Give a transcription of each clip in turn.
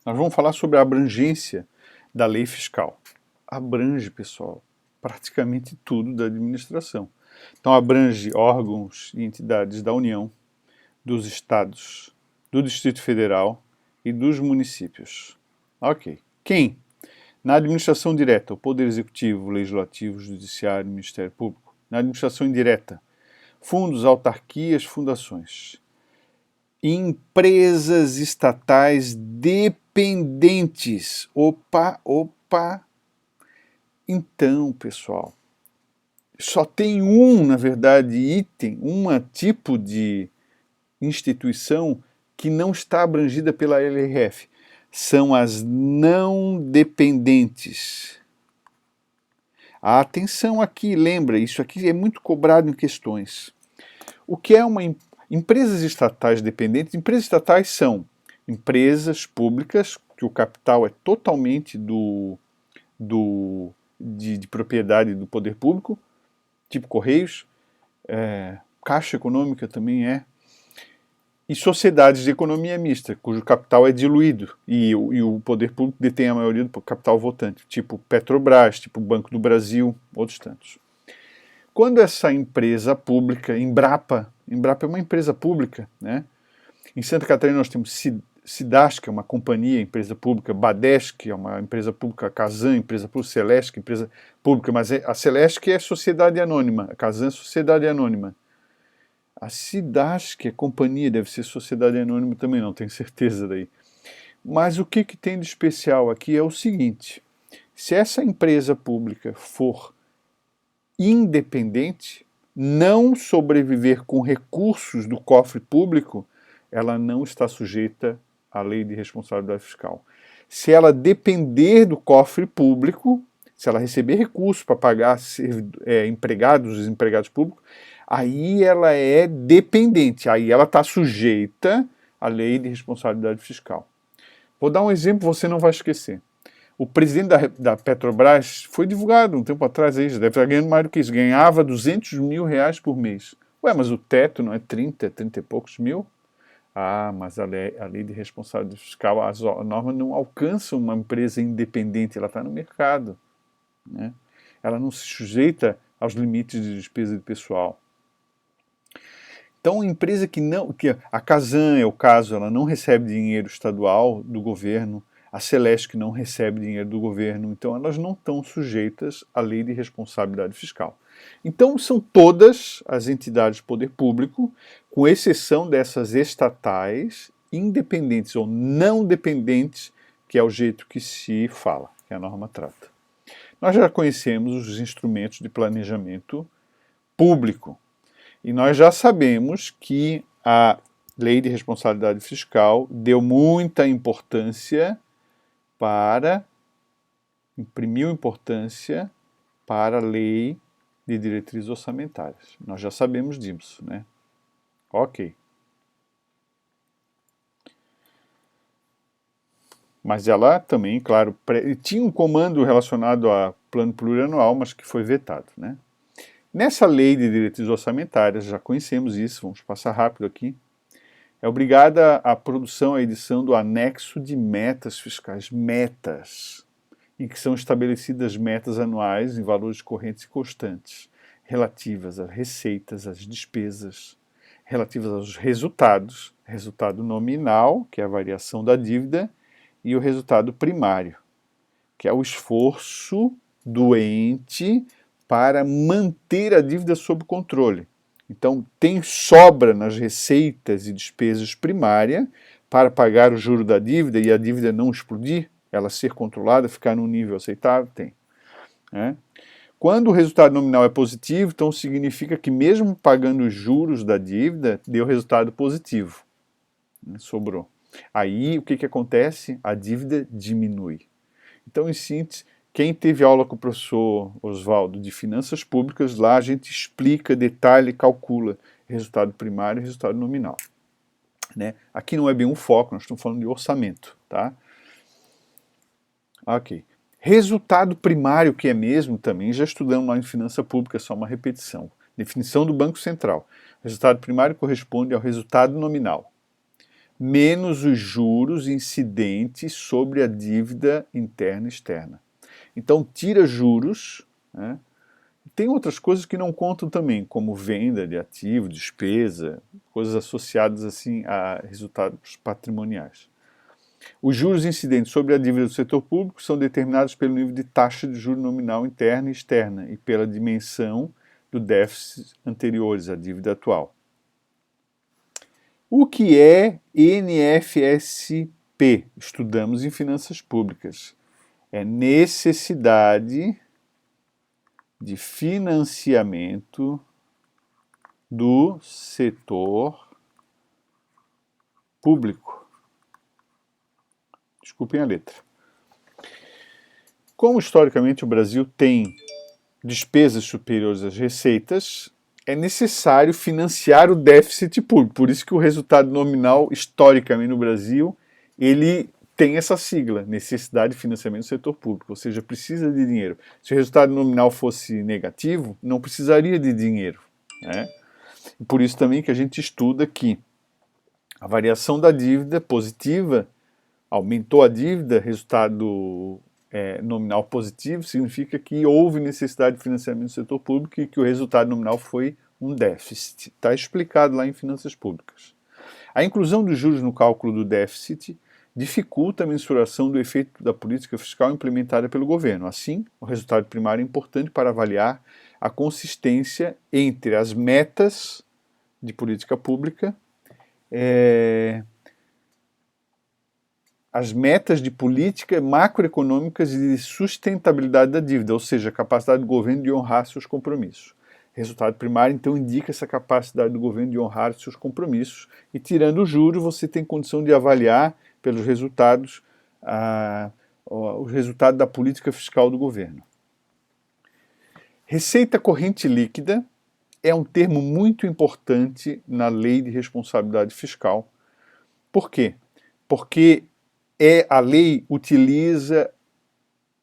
Nós vamos falar sobre a abrangência da lei fiscal. Abrange, pessoal, praticamente tudo da administração. Então abrange órgãos e entidades da União, dos estados, do Distrito Federal e dos municípios. Ok. Quem? Na administração direta, o Poder Executivo, o Legislativo, o Judiciário e o Ministério Público. Na administração indireta, fundos, autarquias, fundações. Empresas estatais dependentes. Opa. Então, pessoal, só tem na verdade, item, tipo de instituição que não está abrangida pela LRF. São as não dependentes. A atenção aqui, lembra, isso aqui é muito cobrado em questões. O que é empresas estatais dependentes? Empresas estatais são empresas públicas, que o capital é totalmente de propriedade do poder público, tipo Correios, Caixa Econômica também é, e sociedades de economia mista, cujo capital é diluído e o poder público detém a maioria do capital votante, tipo Petrobras, tipo Banco do Brasil, outros tantos. Quando essa empresa pública, Embrapa é uma empresa pública, né? Em Santa Catarina nós temos Cidasc, que é uma companhia, empresa pública, Badesc, que é uma empresa pública, Casan, empresa pública, Celesc, empresa pública, mas a Celesc é sociedade anônima, a Casan é sociedade anônima. A Cidasc, que é companhia, deve ser sociedade anônima também, não tenho certeza daí. Mas o que tem de especial aqui é o seguinte: se essa empresa pública for independente, não sobreviver com recursos do cofre público, ela não está sujeita à lei de responsabilidade fiscal. Se ela depender do cofre público, se ela receber recursos para pagar empregados, os empregados públicos, aí ela é dependente, aí ela está sujeita à lei de responsabilidade fiscal. Vou dar um exemplo, você não vai esquecer. O presidente da Petrobras foi divulgado um tempo atrás, aí, já deve estar ganhando mais do que isso, ganhava 200 mil reais por mês. Ué, mas o teto não é 30 e poucos mil? Ah, mas a lei de responsabilidade fiscal, a norma não alcança uma empresa independente, ela está no mercado, né? Ela não se sujeita aos limites de despesa de pessoal. Então, empresa que a Casan é o caso, ela não recebe dinheiro estadual do governo, a Celesc não recebe dinheiro do governo, então elas não estão sujeitas à lei de responsabilidade fiscal. Então, são todas as entidades do poder público, com exceção dessas estatais, independentes ou não dependentes, que é o jeito que se fala, que a norma trata. Nós já conhecemos os instrumentos de planejamento público, e nós já sabemos que a lei de responsabilidade fiscal deu muita importância imprimiu importância para a lei de diretrizes orçamentárias. Nós já sabemos disso, né? Ok. Mas ela também, claro, tinha um comando relacionado a plano plurianual, mas que foi vetado, né? Nessa lei de diretrizes orçamentárias, já conhecemos isso, vamos passar rápido aqui, é obrigada a produção, a edição do anexo de metas fiscais, metas, em que são estabelecidas metas anuais em valores correntes e constantes, relativas às receitas, às despesas, relativas aos resultados, resultado nominal, que é a variação da dívida, e o resultado primário, que é o esforço do ente para manter a dívida sob controle. Então, tem sobra nas receitas e despesas primárias para pagar o juro da dívida e a dívida não explodir, ela ser controlada, ficar num nível aceitável? Tem. Né? Quando o resultado nominal é positivo, então significa que mesmo pagando os juros da dívida, deu resultado positivo. Né? Sobrou. Aí, o que acontece? A dívida diminui. Então, em síntese, quem teve aula com o professor Oswaldo de Finanças Públicas, lá a gente explica, detalha e calcula resultado primário e resultado nominal. Né? Aqui não é bem um foco, nós estamos falando de orçamento. Tá? Ok. Resultado primário, que é mesmo também, já estudamos lá em Finança Pública, só uma repetição. Definição do Banco Central. Resultado primário corresponde ao resultado nominal. menos os juros incidentes sobre a dívida interna e externa. Então tira juros, né? Tem outras coisas que não contam também, como venda de ativo, despesa, coisas associadas assim a resultados patrimoniais. Os juros incidentes sobre a dívida do setor público são determinados pelo nível de taxa de juro nominal interna e externa e pela dimensão do déficit anteriores à dívida atual. O que é NFSP? Estudamos em finanças públicas. É necessidade de financiamento do setor público. Desculpem a letra. Como historicamente o Brasil tem despesas superiores às receitas, é necessário financiar o déficit público. Por isso que o resultado nominal, historicamente no Brasil, ele tem essa sigla, necessidade de financiamento do setor público, ou seja, precisa de dinheiro. Se o resultado nominal fosse negativo, não precisaria de dinheiro, né? E por isso também que a gente estuda que a variação da dívida positiva, aumentou a dívida, resultado nominal positivo, significa que houve necessidade de financiamento do setor público e que o resultado nominal foi um déficit. Está explicado lá em Finanças Públicas. A inclusão dos juros no cálculo do déficit dificulta a mensuração do efeito da política fiscal implementada pelo governo. Assim, o resultado primário é importante para avaliar a consistência entre as metas de política pública, as metas de política macroeconômicas e de sustentabilidade da dívida, ou seja, a capacidade do governo de honrar seus compromissos. Resultado primário, então, indica essa capacidade do governo de honrar seus compromissos e, tirando o juro, você tem condição de avaliar pelos resultados o resultado da política fiscal do governo. Receita corrente líquida é um termo muito importante na lei de responsabilidade fiscal. Por quê? Porque a lei utiliza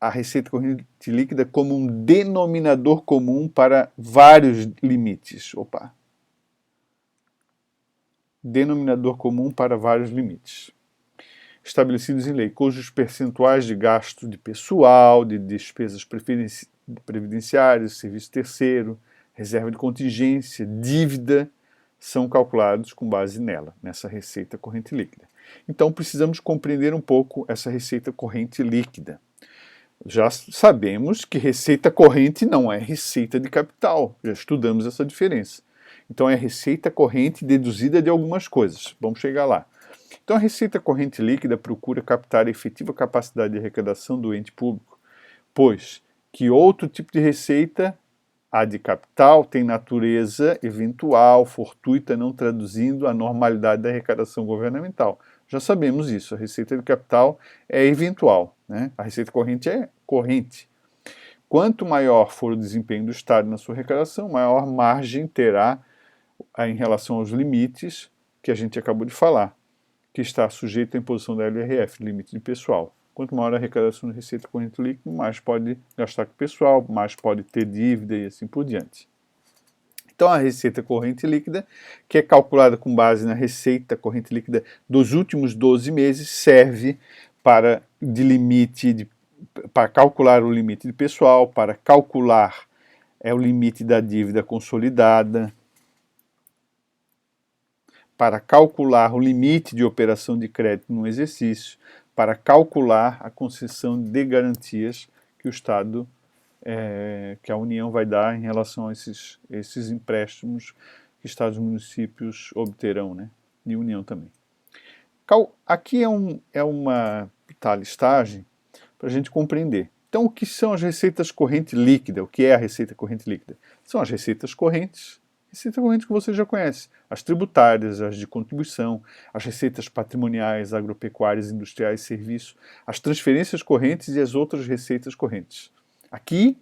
a receita corrente líquida como um denominador comum para vários limites. Denominador comum para vários limites estabelecidos em lei, cujos percentuais de gasto de pessoal, de despesas previdenciárias, serviço terceiro, reserva de contingência, dívida, são calculados com base nessa receita corrente líquida. Então precisamos compreender um pouco essa receita corrente líquida. Já sabemos que receita corrente não é receita de capital, já estudamos essa diferença. Então é receita corrente deduzida de algumas coisas, vamos chegar lá. Então a receita corrente líquida procura captar a efetiva capacidade de arrecadação do ente público, pois que outro tipo de receita, a de capital, tem natureza eventual, fortuita, não traduzindo a normalidade da arrecadação governamental. Já sabemos isso, a receita de capital é eventual, né? A receita corrente é corrente. Quanto maior for o desempenho do Estado na sua arrecadação, maior margem terá em relação aos limites que a gente acabou de falar, que está sujeito à imposição da LRF, limite de pessoal. Quanto maior a arrecadação de receita corrente líquida, mais pode gastar com o pessoal, mais pode ter dívida e assim por diante. Então a receita corrente líquida, que é calculada com base na receita corrente líquida dos últimos 12 meses, serve para calcular o limite de pessoal, para calcular o limite da dívida consolidada, para calcular o limite de operação de crédito no exercício, para calcular a concessão de garantias que o Estado, que a União vai dar em relação a esses empréstimos que Estados e municípios obterão, né, e União também. Aqui é uma listagem para a gente compreender. Então, o que são as receitas corrente líquida? O que é a receita corrente líquida? São as receitas correntes. Receita corrente que você já conhece, as tributárias, as de contribuição, as receitas patrimoniais, agropecuárias, industriais, serviços, as transferências correntes e as outras receitas correntes. Aqui,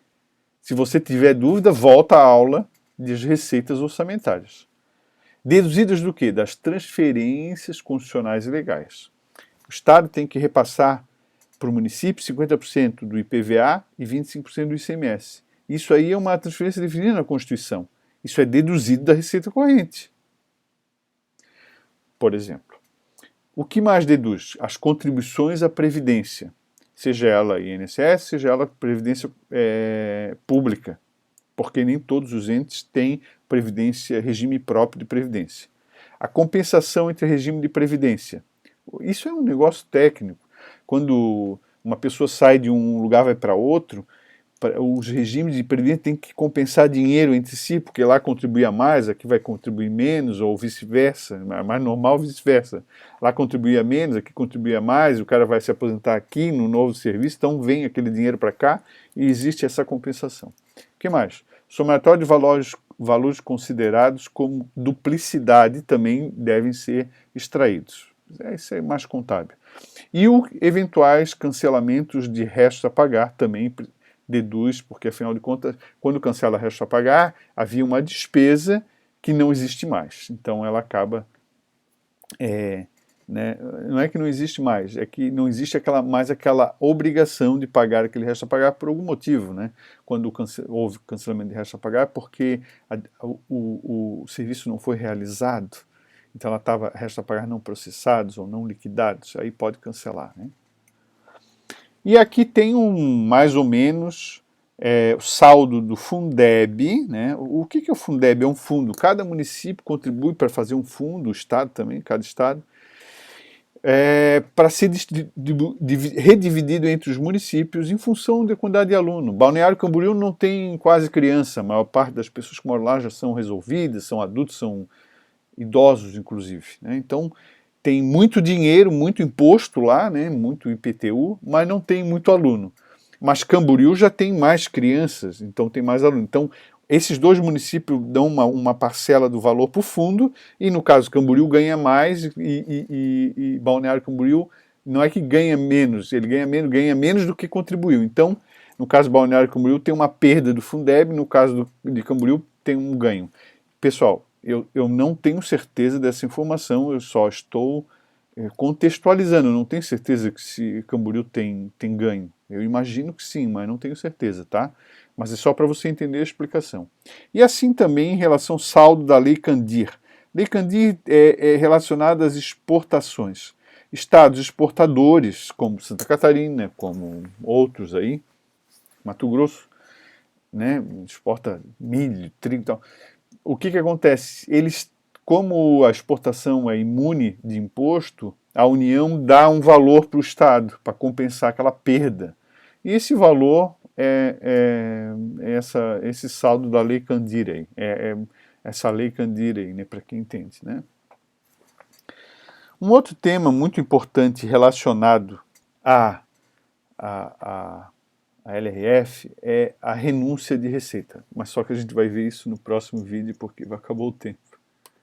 se você tiver dúvida, volta à aula das receitas orçamentárias. Deduzidas do quê? Das transferências constitucionais e legais. O Estado tem que repassar para o município 50% do IPVA e 25% do ICMS. Isso aí é uma transferência definida na Constituição. Isso é deduzido da receita corrente. Por exemplo, O que mais deduz? As contribuições à Previdência, seja ela INSS, seja ela Previdência Pública, porque nem todos os entes têm previdência, regime próprio de previdência. A compensação entre regime de previdência. Isso é um negócio técnico. Quando uma pessoa sai de um lugar e vai para outro, os regimes de previdência têm que compensar dinheiro entre si, porque lá contribuía mais, aqui vai contribuir menos, ou vice-versa, é mais normal vice-versa. Lá contribuía menos, aqui contribuía mais, o cara vai se aposentar aqui no novo serviço, então vem aquele dinheiro para cá e existe essa compensação. O que mais? Somatório de valores considerados como duplicidade também devem ser extraídos. Isso é mais contábil. E os eventuais cancelamentos de restos a pagar também deduz, porque afinal de contas, quando cancela resto a pagar, havia uma despesa que não existe mais. Então ela acaba, né, não é que não existe mais, é que não existe mais aquela obrigação de pagar aquele resto a pagar por algum motivo, né? Quando houve cancelamento de resto a pagar, porque o serviço não foi realizado, então ela estava resto a pagar não processados ou não liquidados, aí pode cancelar, né? E aqui tem mais ou menos o saldo do Fundeb, né? O que é o Fundeb? É um fundo, cada município contribui para fazer um fundo, o estado também, cada estado, para ser redividido entre os municípios em função da quantidade de aluno. Balneário Camboriú não tem quase criança, a maior parte das pessoas que moram lá já são resolvidas, são adultos, são idosos inclusive, né? Então tem muito dinheiro, muito imposto lá, né, muito IPTU, mas não tem muito aluno. Mas Camboriú já tem mais crianças, então tem mais alunos. Então, esses dois municípios dão uma parcela do valor para o fundo, e no caso Camboriú ganha mais, e Balneário Camboriú não é que ganha menos, ele ganha menos do que contribuiu. Então, no caso do Balneário Camboriú tem uma perda do Fundeb, no caso de Camboriú tem um ganho. Pessoal, eu não tenho certeza dessa informação, eu só estou contextualizando, eu não tenho certeza que se Camboriú tem ganho. Eu imagino que sim, mas não tenho certeza, tá? Mas é só para você entender a explicação. E assim também em relação ao saldo da Lei Candir. Lei Candir é relacionada às exportações. Estados exportadores, como Santa Catarina, como outros aí, Mato Grosso, né, exporta milho, trigo e tal. O que acontece? Como a exportação é imune de imposto, a União dá um valor para o Estado, para compensar aquela perda. E esse valor esse saldo da Lei Candir, essa Lei Candir, né, para quem entende, né? Um outro tema muito importante relacionado à LRF é a renúncia de receita, mas só que a gente vai ver isso no próximo vídeo porque acabou o tempo.